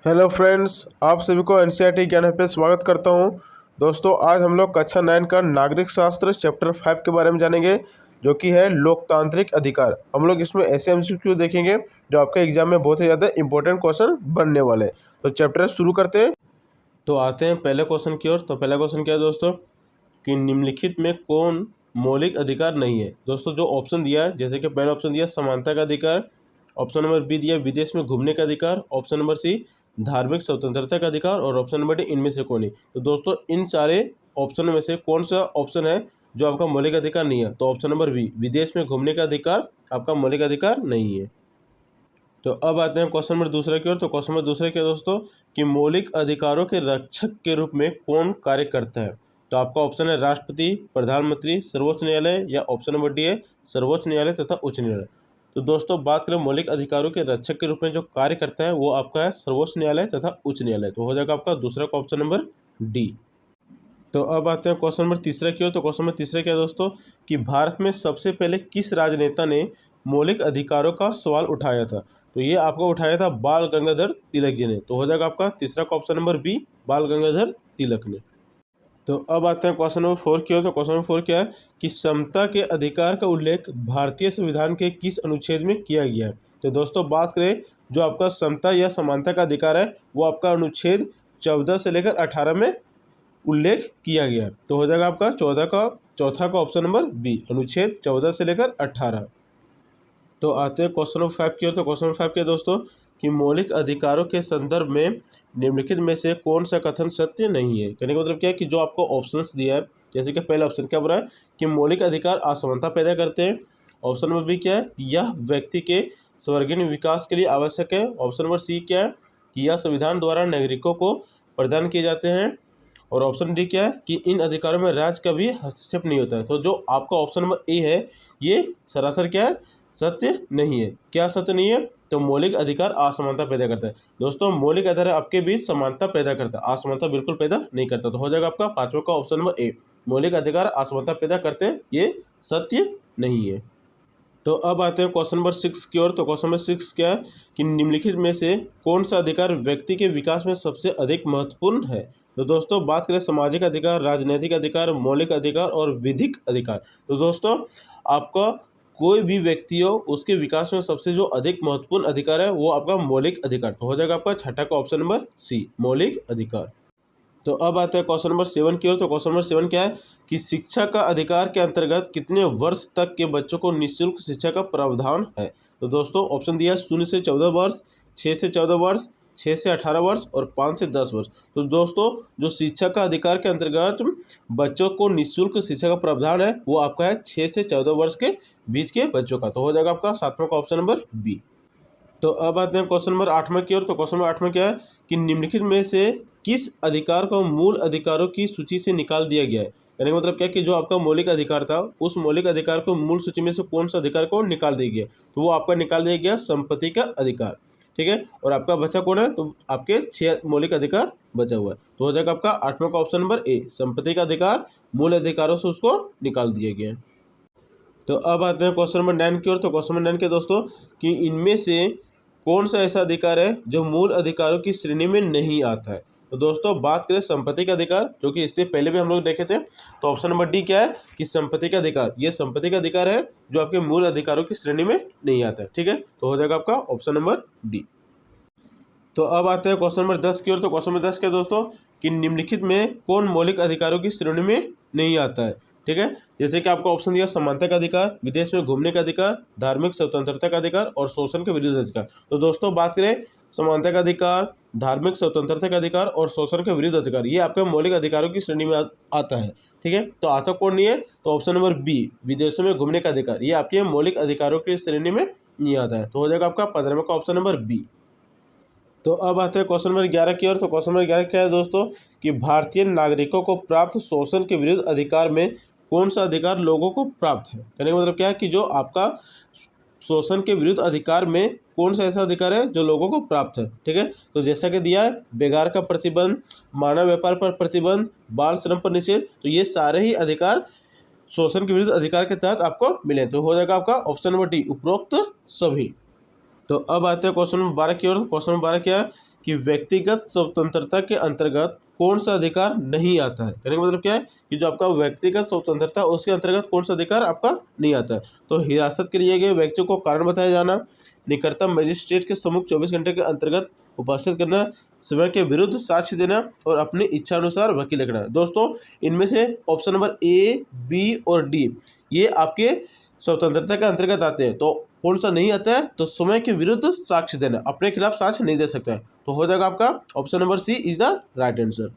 Hello friends, आप सभी को एनसीईआरटी ज्ञान पे स्वागत करता हूं। दोस्तों, आज हम लोग कक्षा 9 का नागरिक शास्त्र चैप्टर 5 के बारे में जानेंगे, जो कि है लोकतांत्रिक अधिकार। हम लोग इसमें ऐसे एमसीक्यू देखेंगे जो आपके एग्जाम में बहुत ही ज़्यादा इंपॉर्टेंट क्वेश्चन बनने वाले हैं। तो चैप्टर शुरू करते हैं। तो आते हैं पहले क्वेश्चन की ओर। तो पहला क्वेश्चन क्या है दोस्तों, कि निम्नलिखित में कौन मौलिक अधिकार नहीं है। दोस्तों, जो ऑप्शन दिया है, जैसे कि पहला ऑप्शन दिया समानता का अधिकार, ऑप्शन नंबर बी दिया विदेश में घूमने का अधिकार, ऑप्शन नंबर सी धार्मिक स्वतंत्रता का अधिकार, और ऑप्शन नंबर डी इनमें से कौन नहीं। तो दोस्तों, इन सारे ऑप्शन में से कौन सा ऑप्शन है जो आपका मौलिक अधिकार नहीं है। तो ऑप्शन नंबर बी विदेश में घूमने का अधिकार आपका मौलिक अधिकार नहीं है। तो अब आते हैं क्वेश्चन नंबर दूसरे की ओर। तो क्वेश्चन नंबर दूसरे क्या दोस्तों, कि मौलिक अधिकारों के रक्षक के रूप में कौन कार्य करता है। तो आपका ऑप्शन है राष्ट्रपति, प्रधानमंत्री, सर्वोच्च न्यायालय, या ऑप्शन नंबर डी है सर्वोच्च न्यायालय तथा उच्च न्यायालय। तो दोस्तों, बात करें मौलिक अधिकारों के रक्षक के रूप में जो कार्य करता है वो आपका है सर्वोच्च न्यायालय तथा उच्च न्यायालय। तो हो जाएगा आपका दूसरा का ऑप्शन नंबर डी। तो अब आते हैं क्वेश्चन नंबर तीसरा की ओर। तो क्वेश्चन नंबर तीसरा क्या है दोस्तों, कि भारत में सबसे पहले किस राजनेता ने मौलिक अधिकारों का सवाल उठाया था। तो ये आपको उठाया था बाल गंगाधर तिलक जी ने। तो हो जाएगा आपका तीसरा का ऑप्शन नंबर बी, बाल गंगाधर तिलक ने। तो अब आते हैं क्वेश्चन नंबर 4 की ओर। तो क्वेश्चन नंबर 4 क्या है, कि समता के अधिकार का उल्लेख भारतीय संविधान के किस अनुच्छेद में किया गया है। तो दोस्तों, बात करें जो आपका समता या समानता का अधिकार है वो आपका अनुच्छेद 14 से लेकर 18 में उल्लेख किया गया है। तो हो जाएगा आपका चौथा का ऑप्शन नंबर बी, अनुच्छेद 14 से लेकर 18। तो आते हैं क्वेश्चन नंबर 5 की ओर। तो क्वेश्चन नंबर 5 क्या दोस्तों, कि मौलिक अधिकारों के संदर्भ में निम्नलिखित में से कौन सा कथन सत्य नहीं है। कहने का मतलब क्या है, कि जो आपको ऑप्शंस दिया है, जैसे कि पहला ऑप्शन क्या बोला है, कि मौलिक अधिकार असमानता पैदा करते हैं। ऑप्शन नंबर बी क्या है, कि यह व्यक्ति के सर्वांगीण विकास के लिए आवश्यक है। ऑप्शन नंबर सी क्या है, कि यह संविधान द्वारा नागरिकों को प्रदान किए जाते हैं। और ऑप्शन डी क्या है, कि इन अधिकारों में राज्य का भी हस्तक्षेप नहीं होता है। तो जो आपका ऑप्शन नंबर ए है ये सरासर क्या है, सत्य नहीं है। क्या सत्य नहीं है, तो मौलिक अधिकार असमानता पैदा करता है। दोस्तों, मौलिक अधिकार आपके बीच समानता पैदा करता है, असमानता बिल्कुल पैदा नहीं करता। तो हो जाएगा आपका पांचवा का ऑप्शन नंबर ए, मौलिक अधिकार असमानता पैदा करते हैं, ये सत्य नहीं है। तो अब आते हैं क्वेश्चन नंबर 6 की ओर। तो क्वेश्चन नंबर 6 क्या है, कि निम्नलिखित में से कौन सा अधिकार व्यक्ति के विकास में सबसे अधिक महत्वपूर्ण है। तो दोस्तों, बात करें सामाजिक अधिकार, राजनीतिक अधिकार, मौलिक अधिकार और विधिक अधिकार। तो दोस्तों, आपका कोई भी व्यक्ति हो उसके विकास में सबसे जो अधिक महत्वपूर्ण अधिकार है वो आपका मौलिक अधिकार। तो हो जाएगा आपका छठा का ऑप्शन नंबर सी, मौलिक अधिकार। तो अब आते हैं क्वेश्चन नंबर 7 की ओर। तो क्वेश्चन नंबर 7 क्या है, कि शिक्षा का अधिकार के अंतर्गत कितने वर्ष तक के बच्चों को निःशुल्क शिक्षा का प्रावधान है। तो दोस्तों, ऑप्शन दिया 0 से 14 वर्ष, 6 से 14 वर्ष, 6 से 18 वर्ष और 5 से 10 वर्ष। तो दोस्तों, जो शिक्षा का अधिकार के अंतर्गत बच्चों को निःशुल्क शिक्षा का प्रावधान है वो आपका है 6 से 14 वर्ष के बीच के बच्चों का। तो हो जाएगा आपका सातवां का ऑप्शन नंबर बी। तो अब आते हैं क्वेश्चन नंबर 8 की ओर। तो क्वेश्चन नंबर 8 में क्या है, कि निम्नलिखित में से किस अधिकार को मूल अधिकारों की सूची से निकाल दिया गया है। कहने का मतलब क्या है, कि जो आपका मौलिक अधिकार था उस मौलिक अधिकार को मूल सूची में से कौन सा अधिकार को निकाल दिया गया। तो वो आपका निकाल दिया गया संपत्ति का अधिकार। ठीक है, और आपका बचा कौन है, तो आपके 6 मौलिक अधिकार बचा हुआ है। तो हो जाएगा आपका आठवां का ऑप्शन नंबर ए, संपत्ति का अधिकार मूल अधिकारों से उसको निकाल दिया गया है। तो अब आते हैं क्वेश्चन नंबर 9 की ओर। तो क्वेश्चन नंबर 9 के दोस्तों, कि इनमें से कौन सा ऐसा अधिकार है जो मूल अधिकारों की श्रेणी में नहीं आता है। तो दोस्तों, बात करें संपत्ति का अधिकार, जो कि इससे पहले भी हम लोग देखे थे। तो ऑप्शन नंबर डी क्या है, कि संपत्ति का अधिकार, ये संपत्ति का अधिकार है जो आपके मूल अधिकारों की श्रेणी में नहीं आता है। ठीक है, तो हो जाएगा आपका ऑप्शन नंबर डी। तो अब आते हैं क्वेश्चन नंबर 10 की ओर। तो क्वेश्चन नंबर 10 क्या दोस्तों, कि निम्नलिखित में कौन मौलिक अधिकारों की श्रेणी में नहीं आता है। ठीक है, जैसे कि आपको ऑप्शन दिया समानता का अधिकार, विदेश में घूमने का अधिकार, धार्मिक स्वतंत्रता का अधिकार और शोषण के विरुद्ध अधिकार। तो दोस्तों, बात करें समानता का अधिकार, धार्मिक स्वतंत्रता का अधिकार और शोषण के विरुद्ध अधिकार, ये आपके मौलिक अधिकारों की श्रेणी में आता है। ठीक है, तो आता कौन नहीं है, तो ऑप्शन नंबर बी, विदेशों में घूमने का अधिकार, ये आपके मौलिक अधिकारों की श्रेणी में नहीं आता है। तो हो जाएगा आपका 15वां का ऑप्शन नंबर बी। तो अब आते हैं क्वेश्चन नंबर 11 की ओर। तो क्वेश्चन नंबर 11 क्या है दोस्तों, कि भारतीय नागरिकों को प्राप्त शोषण के विरुद्ध अधिकार में कौन सा अधिकार लोगों को प्राप्त है। कहने का मतलब क्या है, कि जो आपका शोषण के विरुद्ध अधिकार में कौन सा ऐसा अधिकार है जो लोगों को प्राप्त है। ठीक है, तो जैसा कि दिया है बेगार का प्रतिबंध, मानव व्यापार पर प्रतिबंध, बाल श्रम पर निषेध, तो ये सारे ही अधिकार शोषण के विरुद्ध अधिकार के तहत आपको मिले। तो हो जाएगा आपका ऑप्शन नंबर डी, उपरोक्त सभी। तो अब आते हैं क्वेश्चन नंबर 12 की ओर। क्वेश्चन नंबर 12 क्या है कि व्यक्तिगत स्वतंत्रता के अंतर्गत कौन सा अधिकार नहीं आता है। कहने का मतलब क्या है कि जो आपका व्यक्तिगत स्वतंत्रता है उसके अंतर्गत कौन सा अधिकार आपका नहीं आता है। तो हिरासत के लिए गए व्यक्ति को कारण बताया जाना, निकटतम मजिस्ट्रेट के सम्मुख 24 घंटे के अंतर्गत उपस्थित करना, समय के विरुद्ध साक्ष्य देना और अपनी इच्छा अनुसार वकील रखना। दोस्तों इनमें से ऑप्शन नंबर ए, बी और डी ये आपके स्वतंत्रता के अंतर्गत आते हैं। तो कौन सा नहीं आता है, तो समय के विरुद्ध साक्ष्य देना, अपने खिलाफ साक्ष्य नहीं दे सकता है। तो हो जाएगा आपका option number C is the right answer.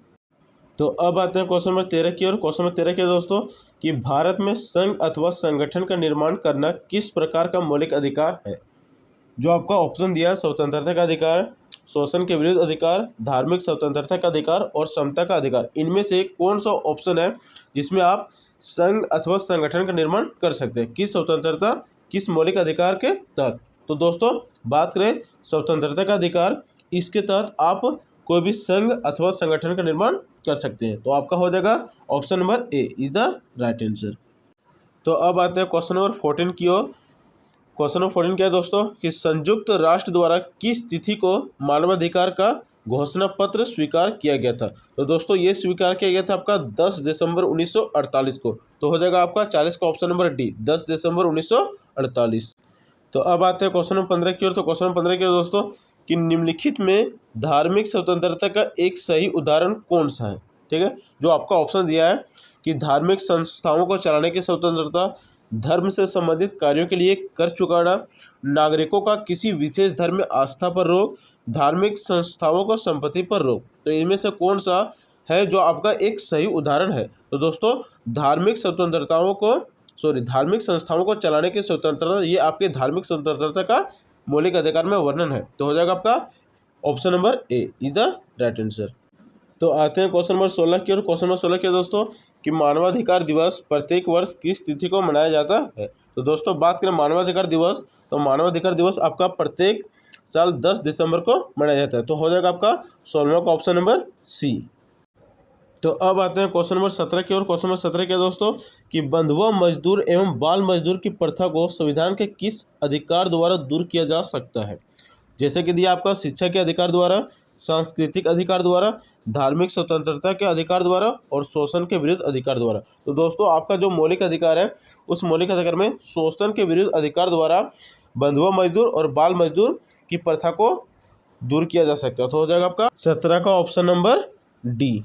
तो अब आते हैं क्वेश्चन नंबर 13 की ओर। क्वेश्चन नंबर 13 क्या है दोस्तों कि भारत में संघ अथवा संगठन का निर्माण करना किस प्रकार का मौलिक अधिकार है। जो आपका ऑप्शन दिया स्वतंत्रता का अधिकार, शोषण के विरुद्ध अधिकार, धार्मिक स्वतंत्रता का अधिकार और समता का अधिकार, इनमें से कौन सा ऑप्शन है जिसमें आप संघ अथवा संगठन का निर्माण कर सकते हैं, किस स्वतंत्रता किस मौलिक अधिकार के तहत। तो दोस्तों बात करें स्वतंत्रता का अधिकार, इसके तहत आप कोई भी संघ अथवा संगठन का निर्माण कर सकते हैं। तो आपका हो जाएगा option number A is the right answer. तो अब आते हैं क्वेश्चन नंबर 14 की ओर। क्वेश्चन नंबर 14 क्या है दोस्तों कि संयुक्त राष्ट्र द्वारा किस तिथि को मानवाधिकार का घोषणा पत्र स्वीकार किया गया था। तो दोस्तों ये स्वीकार किया गया था आपका 10 दिसंबर 1948 को। तो हो जाएगा आपका 40 का ऑप्शन नंबर डी 10 दिसंबर 1948। तो अब आते हैं क्वेश्चन नंबर 15 की ओर। तो क्वेश्चन नंबर 15 क्या है दोस्तों कि निम्नलिखित में धार्मिक स्वतंत्रता का एक सही उदाहरण कौन सा है। ठीक है, जो आपका ऑप्शन दिया है कि धार्मिक संस्थाओं को चलाने की स्वतंत्रता, धर्म से संबंधित कार्यों के लिए कर चुकाना, नागरिकों का किसी विशेष धर्म में आस्था पर रोक, धार्मिक संस्थाओं को संपत्ति पर रोक। तो इनमें से कौन सा है जो आपका एक सही उदाहरण है। तो दोस्तों धार्मिक संस्थाओं को चलाने की स्वतंत्रता ये आपके धार्मिक स्वतंत्रता का मौलिक अधिकार में वर्णन है। तो हो जाएगा आपका option number A is the right answer. तो आते हैं क्वेश्चन नंबर 16 की ओर। क्वेश्चन नंबर 16 क्या दोस्तों कि मानवाधिकार दिवस प्रत्येक वर्ष किस तिथि को मनाया जाता है। तो दोस्तों बात करें मानवाधिकार दिवस, तो मानवाधिकार दिवस आपका प्रत्येक साल 10 दिसंबर को मनाया जाता है। तो हो जाएगा आपका 16वां का ऑप्शन नंबर सी। तो अब आते हैं क्वेश्चन नंबर 17 की ओर। क्वेश्चन नंबर 17 क्या दोस्तों कि बंधुआ मजदूर एवं बाल मजदूर की प्रथा को संविधान के किस अधिकार द्वारा दूर किया जा सकता है। जैसे कि दिया आपका शिक्षा के अधिकार द्वारा, सांस्कृतिक अधिकार द्वारा, धार्मिक स्वतंत्रता के अधिकार द्वारा और शोषण के विरुद्ध अधिकार द्वारा। तो दोस्तों आपका जो मौलिक अधिकार है उस मौलिक अधिकार में शोषण के विरुद्ध अधिकार द्वारा बंधुआ मजदूर और बाल मजदूर की प्रथा को दूर किया जा सकता है। तो हो जाएगा आपका 17 का ऑप्शन नंबर डी।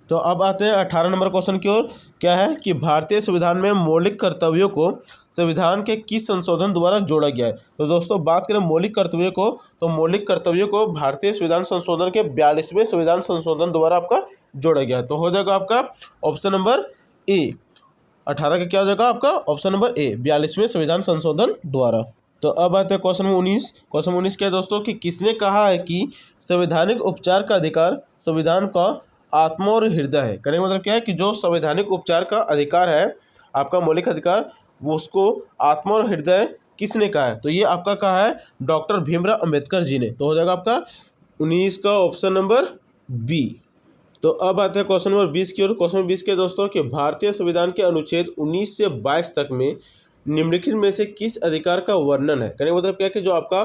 तो अब आते हैं 18 नंबर क्वेश्चन की ओर। क्या है कि भारतीय संविधान में मौलिक कर्तव्यों को संविधान के किस संशोधन द्वारा जोड़ा गया है। तो दोस्तों बात करें मौलिक कर्तव्यों को, तो मौलिक कर्तव्यों को भारतीय संविधान संशोधन के 42वें संविधान संशोधन द्वारा आपका जोड़ा गया है। तो हो जाएगा आपका ऑप्शन नंबर ए 18 का क्या हो जाएगा आपका ऑप्शन नंबर ए 42वें संविधान संशोधन द्वारा। तो अब आते हैं क्वेश्चन नंबर 19। क्वेश्चन नंबर 19 क्या है दोस्तों कि किसने कहा है कि संवैधानिक उपचार का अधिकार संविधान का आत्मा और हृदय है। कहने का मतलब क्या है कि जो संवैधानिक उपचार का अधिकार है आपका मौलिक अधिकार, वो उसको आत्मा और हृदय किसने कहा है। तो ये आपका कहा है डॉक्टर भीमराव अंबेडकर जी ने। तो हो जाएगा आपका 19 का ऑप्शन नंबर बी। तो अब आते हैं क्वेश्चन नंबर 20 की ओर। क्वेश्चन नंबर 20 के दोस्तों कि भारतीय संविधान के अनुच्छेद 19 से 22 तक में निम्नलिखित में से किस अधिकार का वर्णन है। कहने का मतलब क्या है कि जो आपका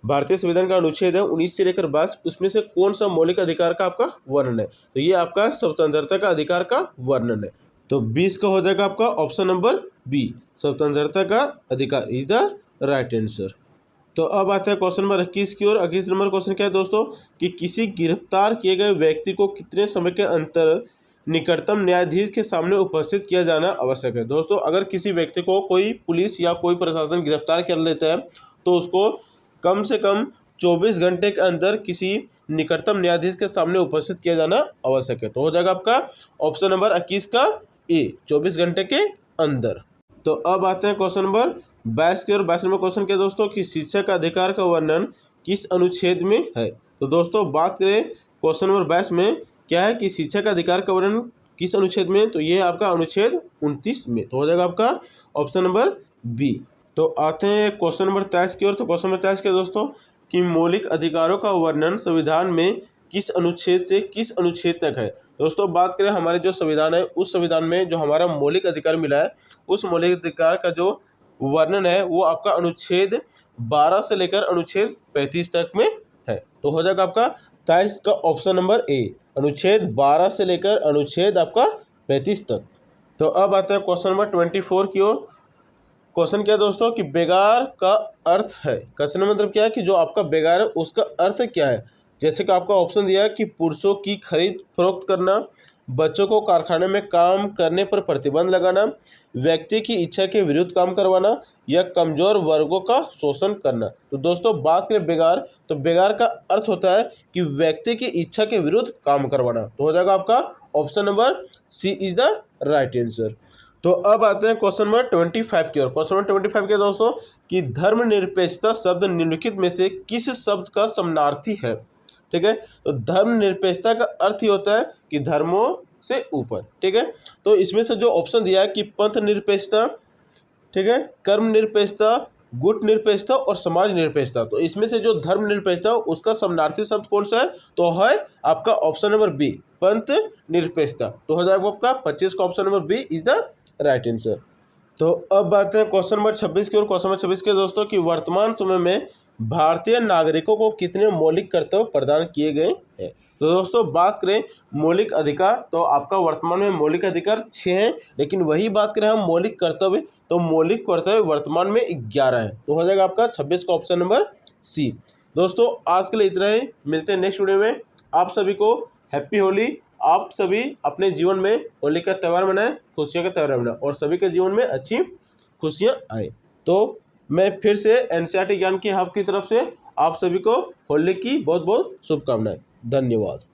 भारतीय संविधान का अनुच्छेद है 19 से लेकर 22 उसमें से कौन सा मौलिक अधिकार का आपका वर्णन है। तो ये आपका स्वतंत्रता का अधिकार का वर्णन है। तो 20 का हो जाएगा आपका ऑप्शन नंबर बी स्वतंत्रता का अधिकार इज द राइट आंसर। तो अब आता है क्वेश्चन नंबर 21 की ओर। 21 नंबर क्वेश्चन क्या है दोस्तों कि किसी गिरफ्तार किए गए व्यक्ति को कितने समय के अंतर निकटतम न्यायाधीश के सामने उपस्थित किया जाना आवश्यक है। दोस्तों अगर किसी व्यक्ति को कोई पुलिस या कोई प्रशासन गिरफ्तार कर लेता है तो उसको कम से कम 24 घंटे के अंदर किसी निकटतम न्यायाधीश के सामने उपस्थित किया जाना आवश्यक है। तो हो जाएगा आपका ऑप्शन नंबर 21 का ए 24 घंटे के अंदर। तो अब आते हैं क्वेश्चन नंबर 22 की ओर। 22 नंबर क्वेश्चन क्या दोस्तों कि शिक्षा का अधिकार का वर्णन किस अनुच्छेद में है। तो दोस्तों बात करें क्वेश्चन नंबर 22 में क्या है कि शिक्षा का अधिकार का वर्णन किस अनुच्छेद में, तो ये आपका अनुच्छेद 29 में। तो हो जाएगा आपका ऑप्शन नंबर बी। तो आते हैं क्वेश्चन नंबर 23 की ओर। तो क्वेश्चन नंबर 23 क्या दोस्तों कि मौलिक अधिकारों का वर्णन संविधान में किस अनुच्छेद से किस अनुच्छेद तक है। दोस्तों बात करें हमारे जो संविधान है उस संविधान में जो हमारा मौलिक अधिकार मिला है उस मौलिक अधिकार का जो वर्णन है वो आपका अनुच्छेद 12 से लेकर अनुच्छेद 35 तक में है। तो हो जाएगा आपका 23 का ऑप्शन नंबर ए, अनुच्छेद 12 से लेकर अनुच्छेद आपका 35 तक। तो अब आते हैं क्वेश्चन नंबर 24 की ओर। क्वेश्चन क्या है दोस्तों कि बेगार का अर्थ है। क्वेश्चन मतलब क्या है कि जो आपका बेगार है उसका अर्थ क्या है। जैसे कि आपका ऑप्शन दिया है कि पुरुषों की खरीद फरोख्त करना, बच्चों को कारखाने में काम करने पर प्रतिबंध लगाना, व्यक्ति की इच्छा के विरुद्ध काम करवाना या कमजोर वर्गों का शोषण करना। तो दोस्तों बात करें बेगार, तो बेगार का अर्थ होता है कि व्यक्ति की इच्छा के विरुद्ध काम करवाना। तो हो जाएगा आपका option number C is the right answer. तो अब आते हैं क्वेश्चन नंबर 25 की ओर। क्वेश्चन नंबर 25 क्या दोस्तों कि धर्मनिरपेक्षता शब्द निम्नलिखित में से किस शब्द का समानार्थी है। ठीक है, तो धर्मनिरपेक्षता का अर्थ ही होता है कि धर्मों से ऊपर। ठीक है, तो इसमें से जो ऑप्शन दिया है कि पंथ निरपेक्षता, ठीक है, कर्म निरपेक्षता, गुट निरपेक्षता और समाज निरपेक्षता, तो इसमें से जो धर्म निरपेक्षता उसका समानार्थी शब्द कौन सा है, तो है आपका ऑप्शन नंबर बी, पंथ निरपेक्षता। तो हो जाएगा आपका 25 का option number B is the right answer. तो अब बात है क्वेश्चन नंबर 26 की ओर। क्वेश्चन नंबर 26 के दोस्तों कि वर्तमान समय में भारतीय नागरिकों को कितने मौलिक कर्तव्य प्रदान किए गए हैं। तो दोस्तों बात करें मौलिक अधिकार, तो आपका वर्तमान में मौलिक अधिकार 6 हैं, लेकिन वही बात करें हम मौलिक कर्तव्य, तो मौलिक कर्तव्य वर्तमान में 11 हैं। तो हो जाएगा आपका 26 का ऑप्शन नंबर सी। दोस्तों आज के लिए इतना ही, मिलते हैं नेक्स्ट वीडियो में। आप सभी को हैप्पी होली। आप सभी अपने जीवन में होली का त्यौहार मनाएं, खुशियों का त्यौहार मनाएं और सभी के जीवन में अच्छी खुशियां आए। तो मैं फिर से एनसीईआरटी ज्ञान की हब की तरफ से आप सभी को होली की बहुत बहुत शुभकामनाएं। धन्यवाद।